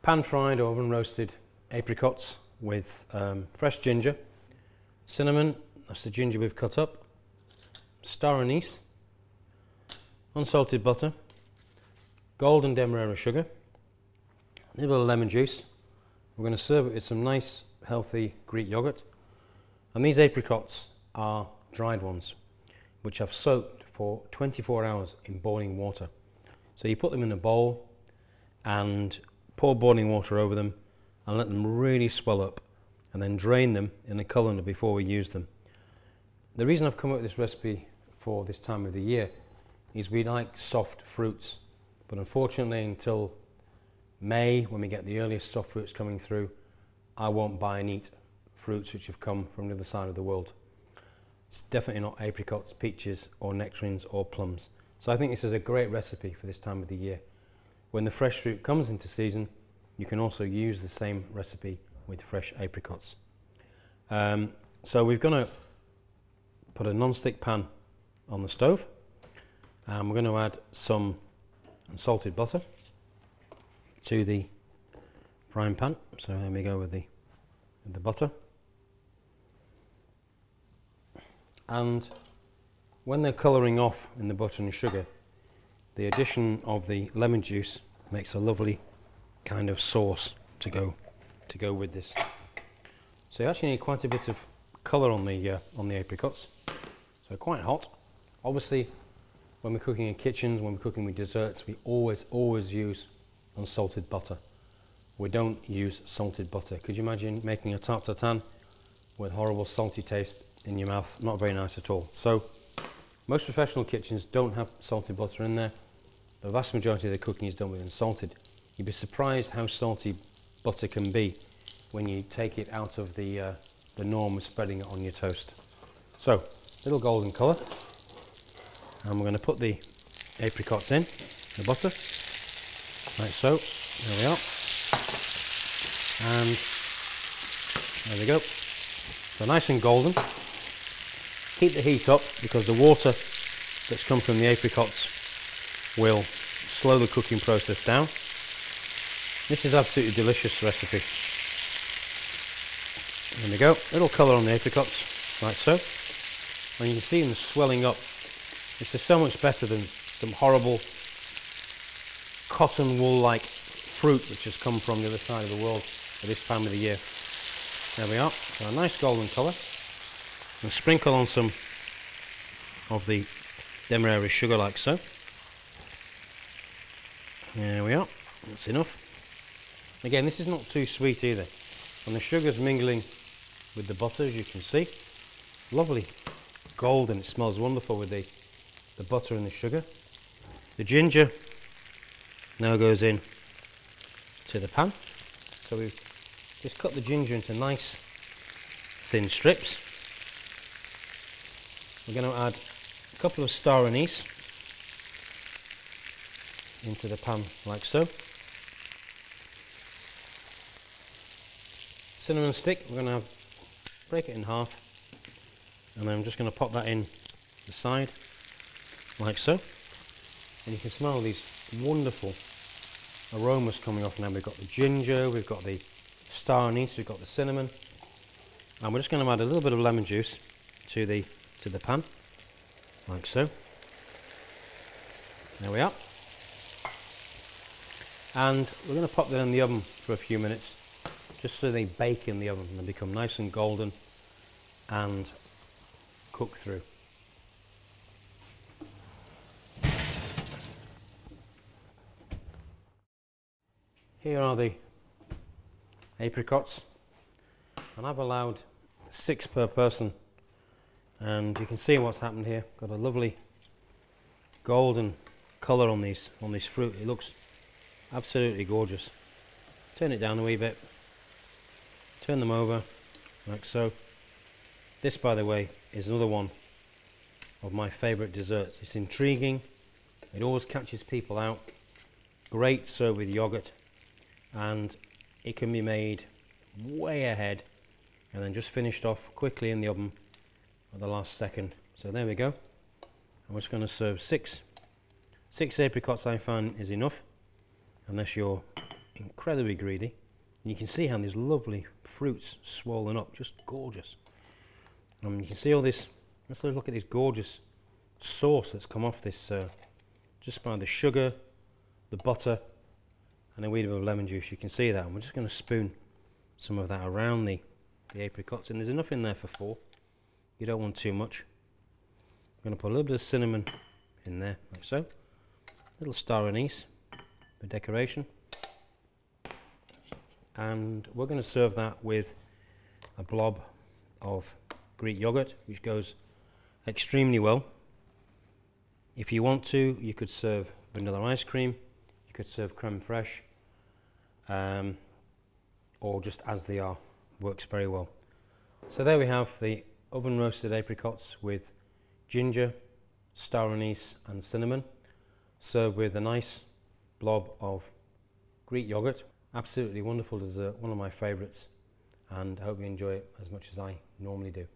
pan-fried or oven-roasted apricots with fresh ginger, cinnamon, that's the ginger we've cut up, star anise, unsalted butter, golden demerara sugar, a little lemon juice. We're going to serve it with some nice healthy Greek yogurt, and these apricots are dried ones which have soaked for 24 hours in boiling water. So you put them in a bowl and pour boiling water over them and let them really swell up, and then drain them in a colander before we use them. The reason I've come up with this recipe for this time of the year is we like soft fruits, but unfortunately until May, when we get the earliest soft fruits coming through, I won't buy and eat fruits which have come from the other side of the world. It's definitely not apricots, peaches or nectarines or plums. So I think this is a great recipe for this time of the year. When the fresh fruit comes into season, you can also use the same recipe with fresh apricots. So we're going to put a non-stick pan on the stove, and we're going to add some unsalted butter to the frying pan. So here we go with the butter. And when they're colouring off in the butter and sugar, the addition of the lemon juice makes a lovely kind of sauce to go with this. So you actually need quite a bit of colour on the apricots. So quite hot. Obviously, when we're cooking in kitchens, when we're cooking with desserts, we always use unsalted butter. We don't use salted butter. Could you imagine making a tarte tatin with horrible salty taste in your mouth? Not very nice at all. So most professional kitchens don't have salted butter in there. The vast majority of the cooking is done with unsalted. You'd be surprised how salty butter can be when you take it out of the norm of spreading it on your toast. So, little golden colour, and we're going to put the apricots in the butter, like so. There we are, and there we go. So nice and golden. Keep the heat up because the water that's come from the apricots will slow the cooking process down. This is absolutely delicious recipe. There we go, little colour on the apricots, like so. And you can see them swelling up. This is so much better than some horrible cotton wool-like fruit which has come from the other side of the world at this time of the year. There we are, so a nice golden colour. And sprinkle on some of the demerara sugar like so. There we are, that's enough. Again, this is not too sweet either. And the sugar's mingling with the butter, as you can see. Lovely golden, it smells wonderful with the butter and the sugar. The ginger now goes in to the pan. So we've just cut the ginger into nice thin strips. We're going to add a couple of star anise into the pan like so. Cinnamon stick, we're going to break it in half, and then I'm just going to pop that in the side like so. And you can smell these wonderful aromas coming off now. We've got the ginger, we've got the star anise, we've got the cinnamon, and we're just going to add a little bit of lemon juice to the pan like so. There we are. And we're going to pop them in the oven for a few minutes, just so they bake in the oven and they become nice and golden and cook through. Here are the apricots, and I've allowed 6 per person, and you can see what's happened here. Got a lovely golden colour on these fruit. It looks absolutely gorgeous. Turn it down a wee bit, turn them over like so. This, by the way, is another one of my favourite desserts. It's intriguing, it always catches people out, great served with yogurt, and it can be made way ahead and then just finished off quickly in the oven at the last second. So there we go. I'm just going to serve 6 apricots. I find is enough, unless you're incredibly greedy. And you can see how these lovely fruits swollen up, just gorgeous. You can see all this, let's look at this gorgeous sauce that's come off this, just by the sugar, the butter, and a wee bit of lemon juice. You can see that, and we're just going to spoon some of that around the apricots, and there's enough in there for 4. You don't want too much. I'm going to put a little bit of cinnamon in there, like so. A little star anise for decoration. And we're going to serve that with a blob of Greek yogurt, which goes extremely well. If you want to, you could serve vanilla ice cream, you could serve creme fraiche, or just as they are, works very well. So there we have the oven roasted apricots with ginger, star anise and cinnamon, served with a nice blob of Greek yogurt. Absolutely wonderful dessert, one of my favourites, and I hope you enjoy it as much as I normally do.